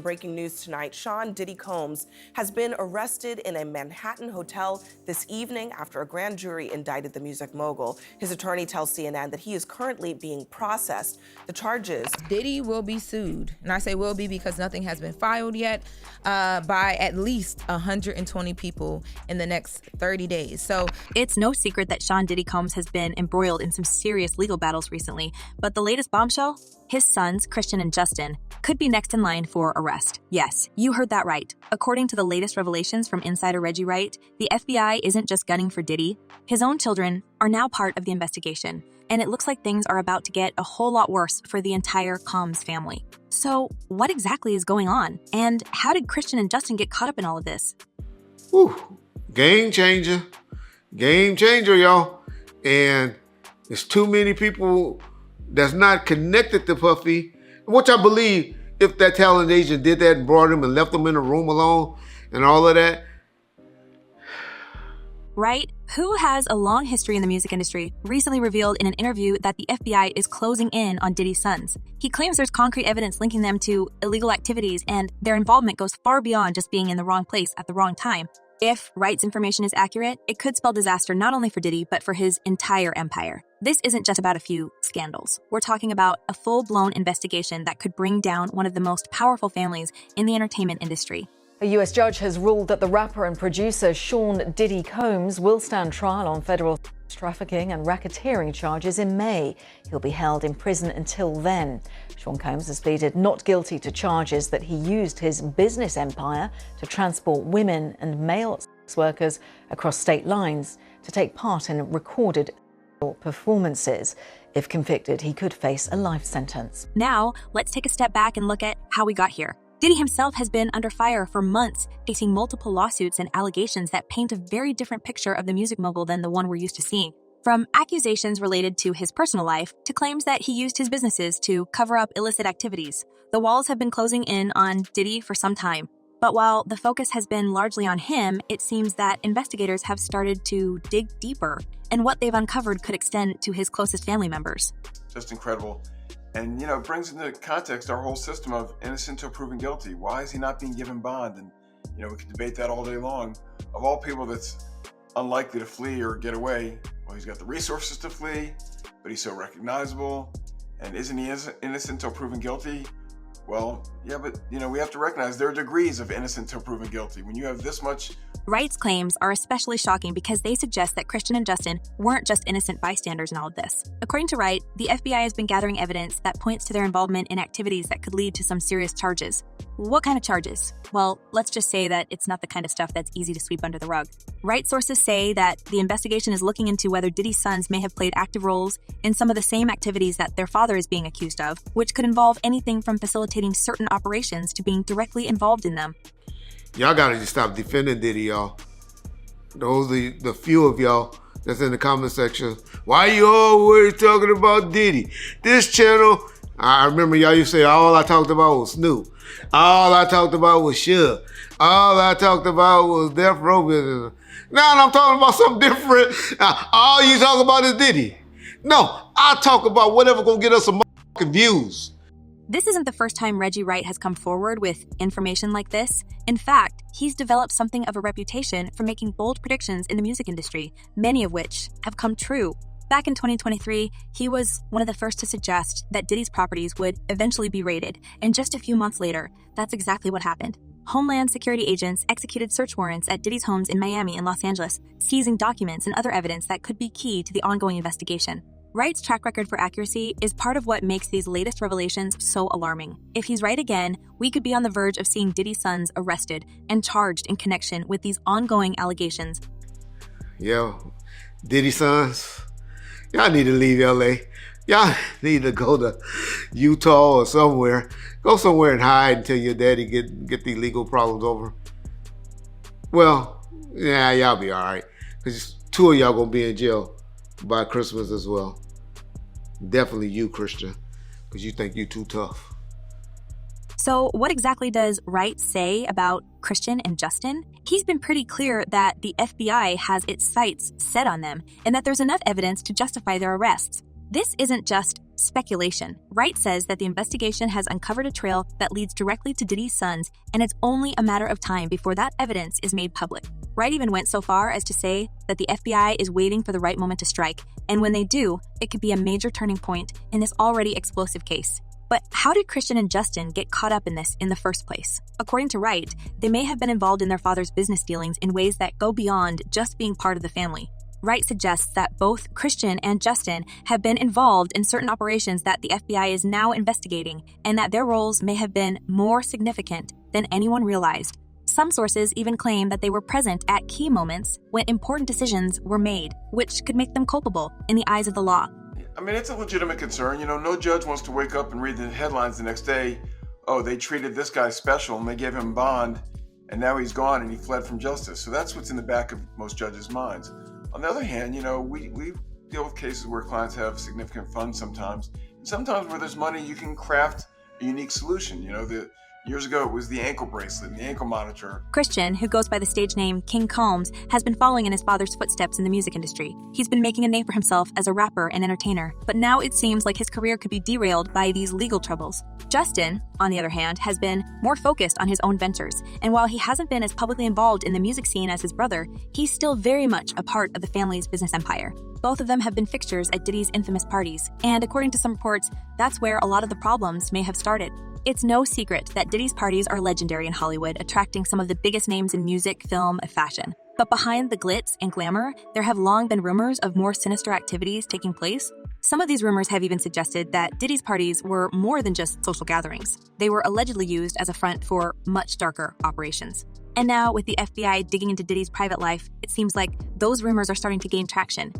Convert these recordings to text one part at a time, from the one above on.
Breaking news tonight, Sean Diddy Combs has been arrested in a Manhattan hotel this evening after a grand jury indicted the music mogul. His attorney tells CNN that he is currently being processed. The charges... Diddy will be sued, and I say will be because nothing has been filed yet, by at least 120 people in the next 30 days. So it's no secret that Sean Diddy Combs has been embroiled in some serious legal battles recently, but the latest bombshell? His sons, Christian and Justin, could be next in line for arrest. Yes, you heard that right. According to the latest revelations from insider Reggie Wright, the FBI isn't just gunning for Diddy. His own children are now part of the investigation, and it looks like things are about to get a whole lot worse for the entire Combs family. So, what exactly is going on? And how did Christian and Justin get caught up in all of this? Whew. Game changer. Game changer, y'all. And there's too many people that's not connected to Puffy, which I believe if that talent agent did that and brought him and left him in a room alone and all of that. Wright, who has a long history in the music industry, recently revealed in an interview that the FBI is closing in on Diddy's sons. He claims there's concrete evidence linking them to illegal activities, and their involvement goes far beyond just being in the wrong place at the wrong time. If Wright's information is accurate, it could spell disaster not only for Diddy, but for his entire empire. This isn't just about a few scandals. We're talking about a full-blown investigation that could bring down one of the most powerful families in the entertainment industry. A U.S. judge has ruled that the rapper and producer Sean Diddy Combs will stand trial on federal trafficking and racketeering charges in May. He'll be held in prison until then. Sean Combs has pleaded not guilty to charges that he used his business empire to transport women and male sex workers across state lines to take part in recorded performances. If convicted, he could face a life sentence. Now, let's take a step back and look at how we got here. Diddy himself has been under fire for months, facing multiple lawsuits and allegations that paint a very different picture of the music mogul than the one we're used to seeing. From accusations related to his personal life to claims that he used his businesses to cover up illicit activities, the walls have been closing in on Diddy for some time. But while the focus has been largely on him, it seems that investigators have started to dig deeper, and what they've uncovered could extend to his closest family members. Just incredible. And, it brings into context our whole system of innocent till proven guilty. Why is he not being given bond? And, we could debate that all day long. Of all people that's unlikely to flee or get away, well, he's got the resources to flee, but he's so recognizable. And isn't he innocent till proven guilty? Well, yeah, but, we have to recognize there are degrees of innocent till proven guilty. When you have this much... Wright's claims are especially shocking because they suggest that Christian and Justin weren't just innocent bystanders in all of this. According to Wright, the FBI has been gathering evidence that points to their involvement in activities that could lead to some serious charges. What kind of charges? Well, let's just say that it's not the kind of stuff that's easy to sweep under the rug. Wright sources say that the investigation is looking into whether Diddy's sons may have played active roles in some of the same activities that their father is being accused of, which could involve anything from facilitating certain operations to being directly involved in them. Y'all gotta just stop defending Diddy, y'all. Those are the few of y'all that's in the comment section. Why you always talking about Diddy? This channel, I remember y'all used to say all I talked about was Snoop. All I talked about was Suge. All I talked about was Death Row business. Now I'm talking about something different. All you talk about is Diddy. No, I talk about whatever gonna get us some motherfucking views. This isn't the first time Reggie Wright has come forward with information like this. In fact, he's developed something of a reputation for making bold predictions in the music industry, many of which have come true. Back in 2023, he was one of the first to suggest that Diddy's properties would eventually be raided, and just a few months later, that's exactly what happened. Homeland Security agents executed search warrants at Diddy's homes in Miami and Los Angeles, seizing documents and other evidence that could be key to the ongoing investigation. Wright's track record for accuracy is part of what makes these latest revelations so alarming. If he's right again, we could be on the verge of seeing Diddy's sons arrested and charged in connection with these ongoing allegations. Yo, Diddy sons, y'all need to leave LA. Y'all need to go to Utah or somewhere. Go somewhere and hide until your daddy get these legal problems over. Well, yeah, y'all be all right. Because two of y'all gonna be in jail by Christmas as well. Definitely you, Christian, because you think you too tough. So what exactly does Wright say about Christian and Justin? He's been pretty clear that the FBI has its sights set on them and that there's enough evidence to justify their arrests. This isn't just speculation. Wright says that the investigation has uncovered a trail that leads directly to Diddy's sons, and it's only a matter of time before that evidence is made public. Wright even went so far as to say that the FBI is waiting for the right moment to strike, and when they do, it could be a major turning point in this already explosive case. But how did Christian and Justin get caught up in this in the first place? According to Wright, they may have been involved in their father's business dealings in ways that go beyond just being part of the family. Wright suggests that both Christian and Justin have been involved in certain operations that the FBI is now investigating, and that their roles may have been more significant than anyone realized. Some sources even claim that they were present at key moments when important decisions were made, which could make them culpable in the eyes of the law. I mean, it's a legitimate concern. No judge wants to wake up and read the headlines the next day, oh, they treated this guy special and they gave him bond, and now he's gone and he fled from justice. So that's what's in the back of most judges' minds. On the other hand, we deal with cases where clients have significant funds sometimes. And sometimes where there's money, you can craft a unique solution. Years ago, it was the ankle bracelet and the ankle monitor. Christian, who goes by the stage name King Combs, has been following in his father's footsteps in the music industry. He's been making a name for himself as a rapper and entertainer, but now it seems like his career could be derailed by these legal troubles. Justin, on the other hand, has been more focused on his own ventures, and while he hasn't been as publicly involved in the music scene as his brother, he's still very much a part of the family's business empire. Both of them have been fixtures at Diddy's infamous parties, and according to some reports, that's where a lot of the problems may have started. It's no secret that Diddy's parties are legendary in Hollywood, attracting some of the biggest names in music, film, and fashion. But behind the glitz and glamour, there have long been rumors of more sinister activities taking place. Some of these rumors have even suggested that Diddy's parties were more than just social gatherings. They were allegedly used as a front for much darker operations. And now, with the FBI digging into Diddy's private life, it seems like those rumors are starting to gain traction.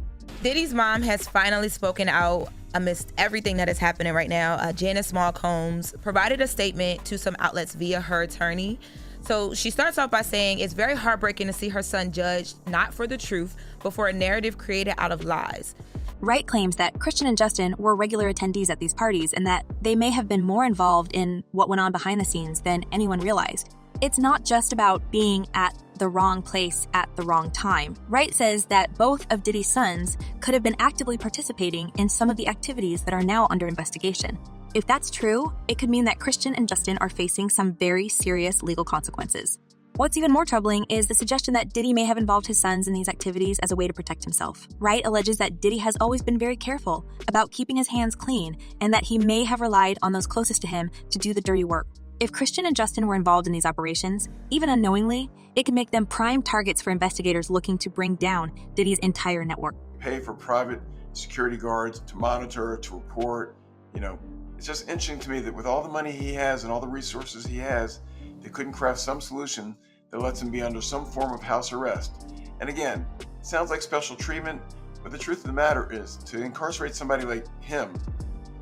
Diddy's mom has finally spoken out amidst everything that is happening right now. Janice Small Combs provided a statement to some outlets via her attorney. So she starts off by saying it's very heartbreaking to see her son judged not for the truth, but for a narrative created out of lies. Wright claims that Christian and Justin were regular attendees at these parties and that they may have been more involved in what went on behind the scenes than anyone realized. It's not just about being at the wrong place at the wrong time. Wright says that both of Diddy's sons could have been actively participating in some of the activities that are now under investigation. If that's true, it could mean that Christian and Justin are facing some very serious legal consequences. What's even more troubling is the suggestion that Diddy may have involved his sons in these activities as a way to protect himself. Wright alleges that Diddy has always been very careful about keeping his hands clean and that he may have relied on those closest to him to do the dirty work. If Christian and Justin were involved in these operations, even unknowingly, it could make them prime targets for investigators looking to bring down Diddy's entire network. Pay for private security guards to monitor, to report. It's just interesting to me that with all the money he has and all the resources he has, they couldn't craft some solution that lets him be under some form of house arrest. And again, it sounds like special treatment, but the truth of the matter is, to incarcerate somebody like him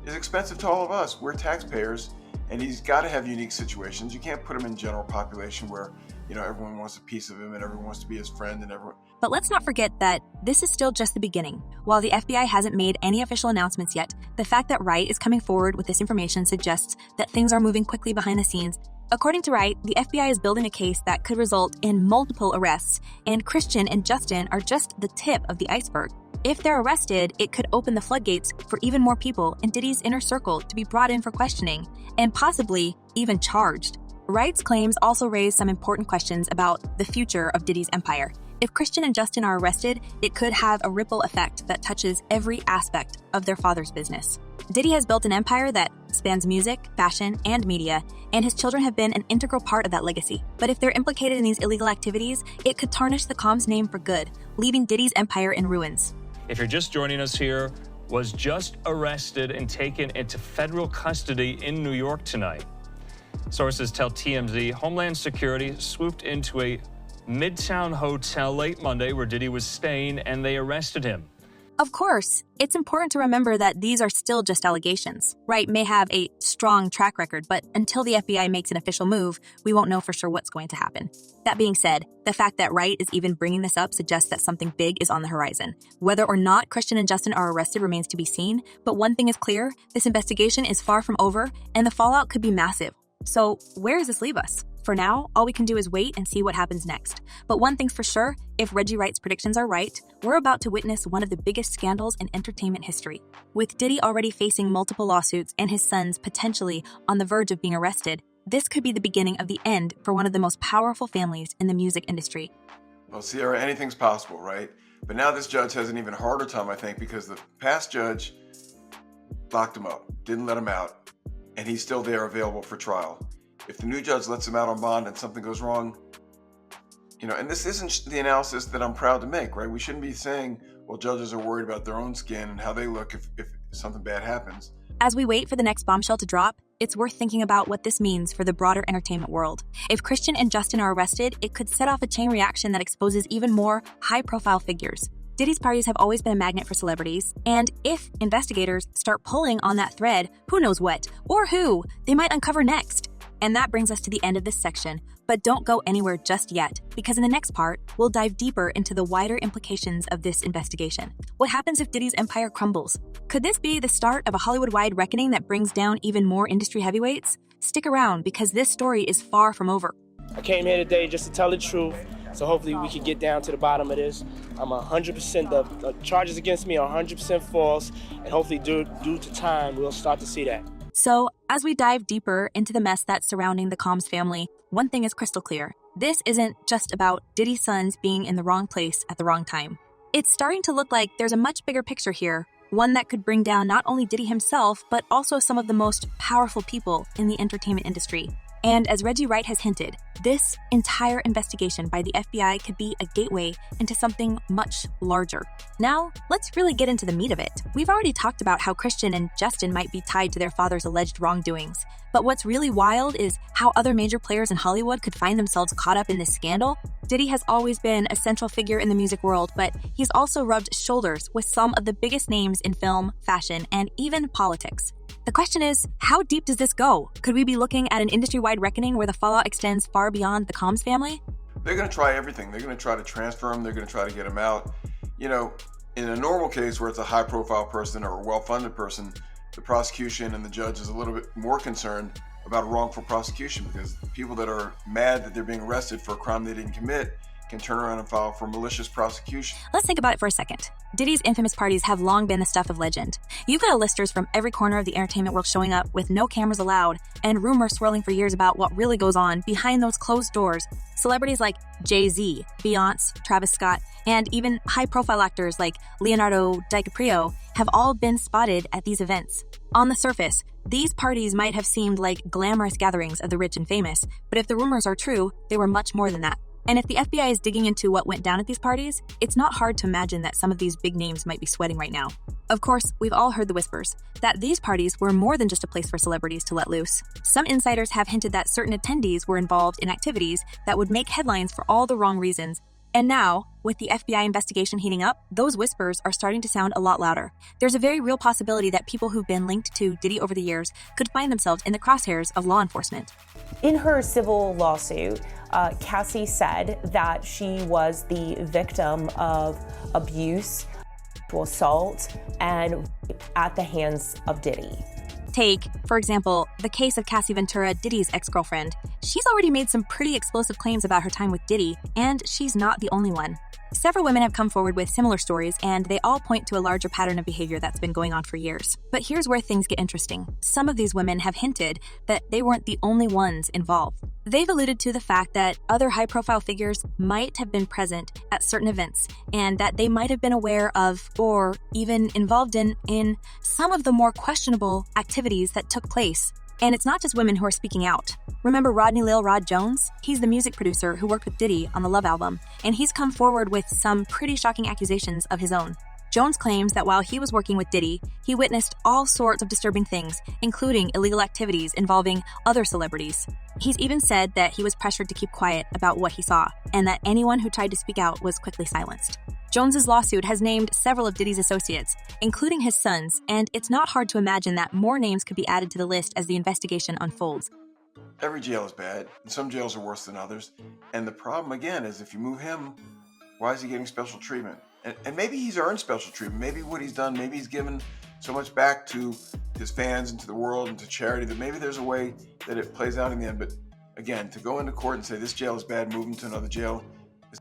is expensive to all of us. We're taxpayers. And he's got to have unique situations. You can't put him in general population where, everyone wants a piece of him and everyone wants to be his friend and everyone. But let's not forget that this is still just the beginning. While the FBI hasn't made any official announcements yet, the fact that Wright is coming forward with this information suggests that things are moving quickly behind the scenes. According to Wright, the FBI is building a case that could result in multiple arrests, and Christian and Justin are just the tip of the iceberg. If they're arrested, it could open the floodgates for even more people in Diddy's inner circle to be brought in for questioning, and possibly even charged. Wright's claims also raise some important questions about the future of Diddy's empire. If Christian and Justin are arrested, it could have a ripple effect that touches every aspect of their father's business. Diddy has built an empire that spans music, fashion, and media, and his children have been an integral part of that legacy. But if they're implicated in these illegal activities, it could tarnish the Combs name for good, leaving Diddy's empire in ruins. If you're just joining us here, was just arrested and taken into federal custody in New York tonight. Sources tell TMZ Homeland Security swooped into a Midtown hotel late Monday where Diddy was staying, and they arrested him. Of course, it's important to remember that these are still just allegations. Wright may have a strong track record, but until the FBI makes an official move, we won't know for sure what's going to happen. That being said, the fact that Wright is even bringing this up suggests that something big is on the horizon. Whether or not Christian and Justin are arrested remains to be seen, but one thing is clear, this investigation is far from over, and the fallout could be massive. So where does this leave us? For now, all we can do is wait and see what happens next. But one thing's for sure, if Reggie Wright's predictions are right, we're about to witness one of the biggest scandals in entertainment history. With Diddy already facing multiple lawsuits and his sons potentially on the verge of being arrested, this could be the beginning of the end for one of the most powerful families in the music industry. Well, Sierra, anything's possible, right? But now this judge has an even harder time, I think, because the past judge locked him up, didn't let him out, and he's still there available for trial. If the new judge lets him out on bond and something goes wrong, and this isn't the analysis that I'm proud to make, right? We shouldn't be saying, well, judges are worried about their own skin and how they look if something bad happens. As we wait for the next bombshell to drop, it's worth thinking about what this means for the broader entertainment world. If Christian and Justin are arrested, it could set off a chain reaction that exposes even more high-profile figures. Diddy's parties have always been a magnet for celebrities, and if investigators start pulling on that thread, who knows what, or who, they might uncover next. And that brings us to the end of this section, but don't go anywhere just yet, because in the next part, we'll dive deeper into the wider implications of this investigation. What happens if Diddy's empire crumbles? Could this be the start of a Hollywood-wide reckoning that brings down even more industry heavyweights? Stick around, because this story is far from over. I came here today just to tell the truth, so hopefully we can get down to the bottom of this. I'm 100%, the charges against me are 100% false, and hopefully due to time, we'll start to see that. So, as we dive deeper into the mess that's surrounding the Combs family, one thing is crystal clear. This isn't just about Diddy's sons being in the wrong place at the wrong time. It's starting to look like there's a much bigger picture here, one that could bring down not only Diddy himself, but also some of the most powerful people in the entertainment industry. And as Reggie Wright has hinted, this entire investigation by the FBI could be a gateway into something much larger. Now, let's really get into the meat of it. We've already talked about how Christian and Justin might be tied to their father's alleged wrongdoings. But what's really wild is how other major players in Hollywood could find themselves caught up in this scandal. Diddy has always been a central figure in the music world, but he's also rubbed shoulders with some of the biggest names in film, fashion, and even politics. The question is, how deep does this go? Could we be looking at an industry-wide reckoning where the fallout extends far beyond the Combs family? They're going to try everything. They're going to try to transfer him. They're going to try to get him out. In a normal case where it's a high-profile person or a well-funded person, the prosecution and the judge is a little bit more concerned about a wrongful prosecution because people that are mad that they're being arrested for a crime they didn't commit can turn around and file for malicious prosecution. Let's think about it for a second. Diddy's infamous parties have long been the stuff of legend. You've got listers from every corner of the entertainment world showing up with no cameras allowed and rumors swirling for years about what really goes on behind those closed doors. Celebrities like Jay-Z, Beyonce, Travis Scott, and even high-profile actors like Leonardo DiCaprio have all been spotted at these events. On the surface, these parties might have seemed like glamorous gatherings of the rich and famous, but if the rumors are true, they were much more than that. And if the FBI is digging into what went down at these parties, it's not hard to imagine that some of these big names might be sweating right now. Of course, we've all heard the whispers that these parties were more than just a place for celebrities to let loose. Some insiders have hinted that certain attendees were involved in activities that would make headlines for all the wrong reasons. And now, with the FBI investigation heating up, those whispers are starting to sound a lot louder. There's a very real possibility that people who've been linked to Diddy over the years could find themselves in the crosshairs of law enforcement. In her civil lawsuit, Cassie said that she was the victim of abuse, assault, and at the hands of Diddy. Take, for example, the case of Cassie Ventura, Diddy's ex-girlfriend. She's already made some pretty explosive claims about her time with Diddy, and she's not the only one. Several women have come forward with similar stories, and they all point to a larger pattern of behavior that's been going on for years. But here's where things get interesting. Some of these women have hinted that they weren't the only ones involved. They've alluded to the fact that other high-profile figures might have been present at certain events, and that they might have been aware of, or even involved in some of the more questionable activities that took place. And it's not just women who are speaking out. Remember Rodney Lil Rod Jones? He's the music producer who worked with Diddy on the Love album, and he's come forward with some pretty shocking accusations of his own. Jones claims that while he was working with Diddy, he witnessed all sorts of disturbing things, including illegal activities involving other celebrities. He's even said that he was pressured to keep quiet about what he saw, and that anyone who tried to speak out was quickly silenced. Jones's lawsuit has named several of Diddy's associates, including his sons, and it's not hard to imagine that more names could be added to the list as the investigation unfolds. Every jail is bad, and some jails are worse than others. And the problem, again, is if you move him, why is he getting special treatment? And maybe he's earned special treatment. Maybe what he's done, maybe he's given so much back to his fans and to the world and to charity, that maybe there's a way that it plays out in the end. But again, to go into court and say this jail is bad, move him to another jail.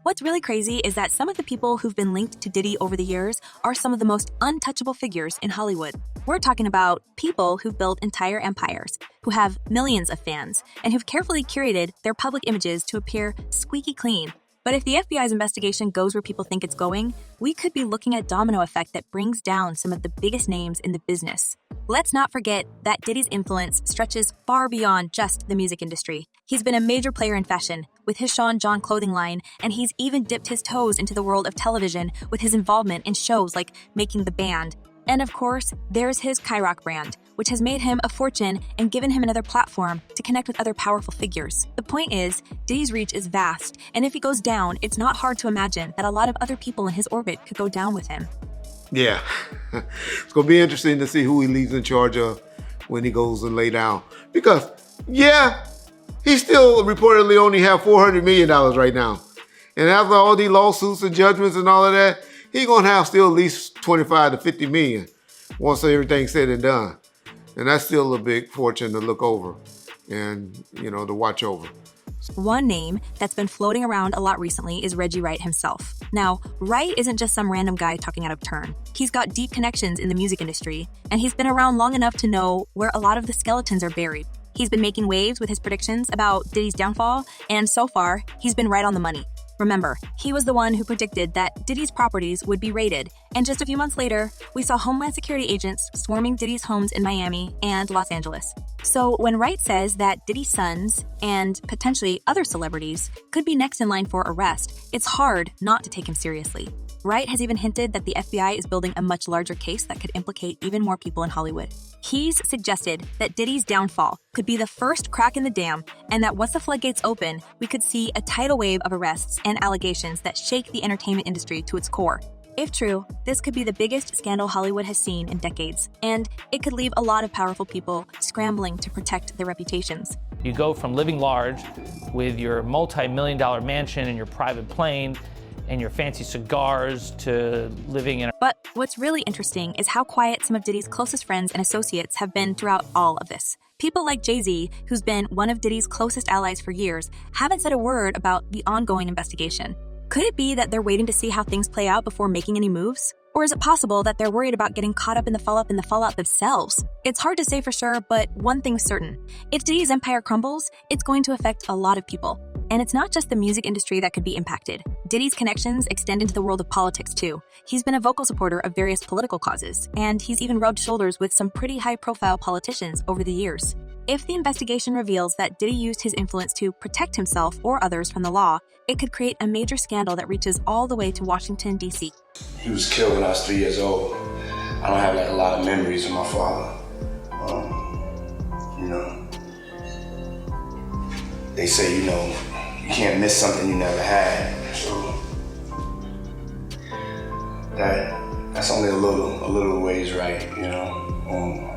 What's really crazy is that some of the people who've been linked to Diddy over the years are some of the most untouchable figures in Hollywood. We're talking about people who've built entire empires, who have millions of fans, and who've carefully curated their public images to appear squeaky clean. But if the FBI's investigation goes where people think it's going, we could be looking at domino effect that brings down some of the biggest names in the business. Let's not forget that Diddy's influence stretches far beyond just the music industry. He's been a major player in fashion with his Sean John clothing line, and he's even dipped his toes into the world of television with his involvement in shows like Making the Band. And of course, there's his Kyrock brand, which has made him a fortune and given him another platform to connect with other powerful figures. The point is, Diddy's reach is vast, and if he goes down, it's not hard to imagine that a lot of other people in his orbit could go down with him. Yeah, it's going to be interesting to see who he leaves in charge of when he goes and lay down. Because, yeah, he still reportedly only have $400 million right now. And after all these lawsuits and judgments and all of that, he's going to have still at least 25 to 50 million once everything's said and done. And that's still a big fortune to look over and, to watch over. One name that's been floating around a lot recently is Reggie Wright himself. Now, Wright isn't just some random guy talking out of turn. He's got deep connections in the music industry, and he's been around long enough to know where a lot of the skeletons are buried. He's been making waves with his predictions about Diddy's downfall, and so far, he's been right on the money. Remember, he was the one who predicted that Diddy's properties would be raided, and just a few months later, we saw Homeland Security agents swarming Diddy's homes in Miami and Los Angeles. So when Wright says that Diddy's sons, and potentially other celebrities, could be next in line for arrest, it's hard not to take him seriously. Wright has even hinted that the FBI is building a much larger case that could implicate even more people in Hollywood. He's suggested that Diddy's downfall could be the first crack in the dam, and that once the floodgates open, we could see a tidal wave of arrests and allegations that shake the entertainment industry to its core. If true, this could be the biggest scandal Hollywood has seen in decades, and it could leave a lot of powerful people scrambling to protect their reputations. You go from living large with your multi-million-dollar mansion and your private plane and your fancy cigars to living in a... But what's really interesting is how quiet some of Diddy's closest friends and associates have been throughout all of this. People like Jay-Z, who's been one of Diddy's closest allies for years, haven't said a word about the ongoing investigation. Could it be that they're waiting to see how things play out before making any moves? Or is it possible that they're worried about getting caught up in the fallout themselves? It's hard to say for sure, but one thing's certain. If Diddy's empire crumbles, it's going to affect a lot of people. And it's not just the music industry that could be impacted. Diddy's connections extend into the world of politics too. He's been a vocal supporter of various political causes, and he's even rubbed shoulders with some pretty high-profile politicians over the years. If the investigation reveals that Diddy used his influence to protect himself or others from the law, it could create a major scandal that reaches all the way to Washington, D.C. He was killed when I was 3 years old. I don't have a lot of memories of my father. They say, you can't miss something you never had. So that's only a little ways right,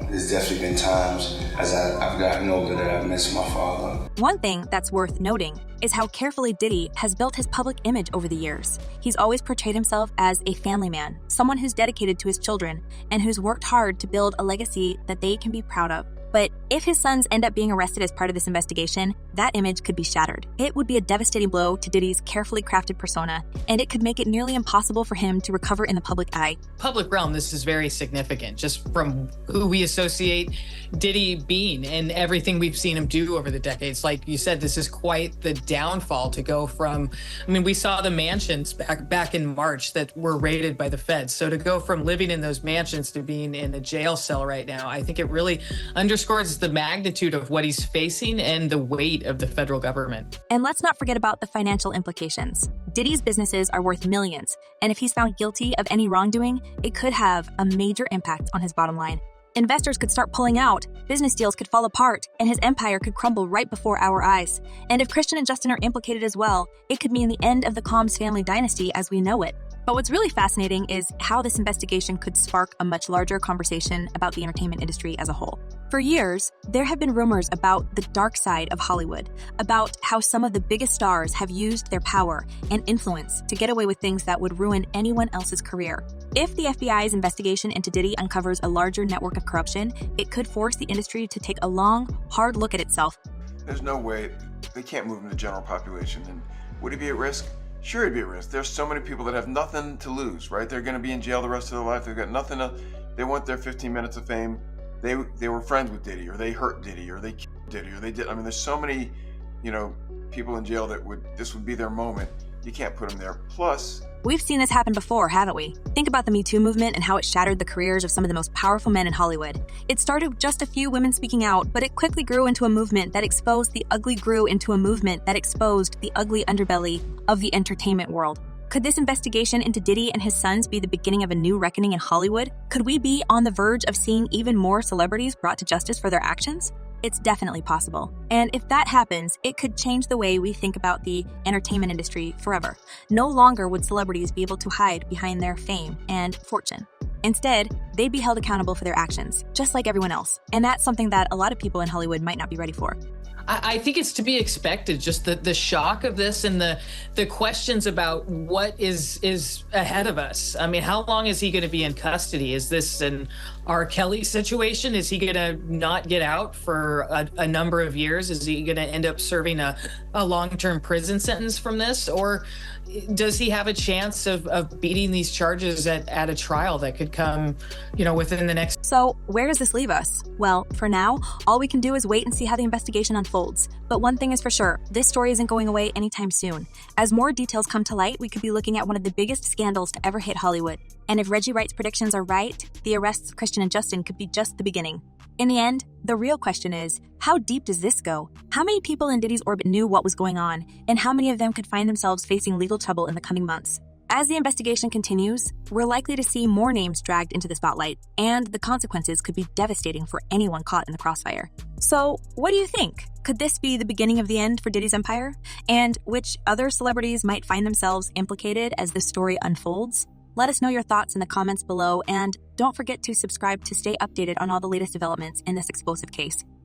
There's definitely been times as I've gotten older that I've missed my father. One thing that's worth noting is how carefully Diddy has built his public image over the years. He's always portrayed himself as a family man, someone who's dedicated to his children, and who's worked hard to build a legacy that they can be proud of. But if his sons end up being arrested as part of this investigation, that image could be shattered. It would be a devastating blow to Diddy's carefully crafted persona, and it could make it nearly impossible for him to recover in the public eye. Public realm, this is very significant, just from who we associate Diddy being and everything we've seen him do over the decades. Like you said, this is quite the downfall to go from, we saw the mansions back in March that were raided by the feds. So to go from living in those mansions to being in a jail cell right now, I think it really underscores the magnitude of what he's facing and the weight of the federal government. And let's not forget about the financial implications. Diddy's businesses are worth millions, and if he's found guilty of any wrongdoing, it could have a major impact on his bottom line. Investors could start pulling out, business deals could fall apart, and his empire could crumble right before our eyes. And if Christian and Justin are implicated as well, it could mean the end of the Combs family dynasty as we know it. But what's really fascinating is how this investigation could spark a much larger conversation about the entertainment industry as a whole. For years, there have been rumors about the dark side of Hollywood, about how some of the biggest stars have used their power and influence to get away with things that would ruin anyone else's career. If the FBI's investigation into Diddy uncovers a larger network of corruption, it could force the industry to take a long, hard look at itself. There's no way they can't move in the general population. And would he be at risk? Sure, he'd be at risk. There's so many people that have nothing to lose, right? They're going to be in jail the rest of their life. They've got nothing to. They want their 15 minutes of fame. They were friends with Diddy, or they hurt Diddy, or they killed Diddy, or they did. I mean, there's so many, people in jail that this would be their moment. You can't put them there. Plus, we've seen this happen before, haven't we? Think about the Me Too movement and how it shattered the careers of some of the most powerful men in Hollywood. It started with just a few women speaking out, but it quickly grew into a movement that exposed the ugly underbelly of the entertainment world. Could this investigation into Diddy and his sons be the beginning of a new reckoning in Hollywood? Could we be on the verge of seeing even more celebrities brought to justice for their actions? It's definitely possible. And if that happens, it could change the way we think about the entertainment industry forever. No longer would celebrities be able to hide behind their fame and fortune. Instead, they'd be held accountable for their actions, just like everyone else. And that's something that a lot of people in Hollywood might not be ready for. I think it's to be expected, just the shock of this and the questions about what is ahead of us. I mean, how long is he going to be in custody? Is this an R. Kelly situation? Is he going to not get out for a number of years? Is he going to end up serving a long-term prison sentence from this? Or does he have a chance of beating these charges at a trial that could come, within the next... So where does this leave us? Well, for now, all we can do is wait and see how the investigation unfolds. But one thing is for sure, this story isn't going away anytime soon. As more details come to light, we could be looking at one of the biggest scandals to ever hit Hollywood. And if Reggie Wright's predictions are right, the arrests of Christian and Justin could be just the beginning. In the end, the real question is, how deep does this go? How many people in Diddy's orbit knew what was going on, and how many of them could find themselves facing legal trouble in the coming months? As the investigation continues, we're likely to see more names dragged into the spotlight, and the consequences could be devastating for anyone caught in the crossfire. So, what do you think? Could this be the beginning of the end for Diddy's empire? And which other celebrities might find themselves implicated as this story unfolds? Let us know your thoughts in the comments below, and don't forget to subscribe to stay updated on all the latest developments in this explosive case.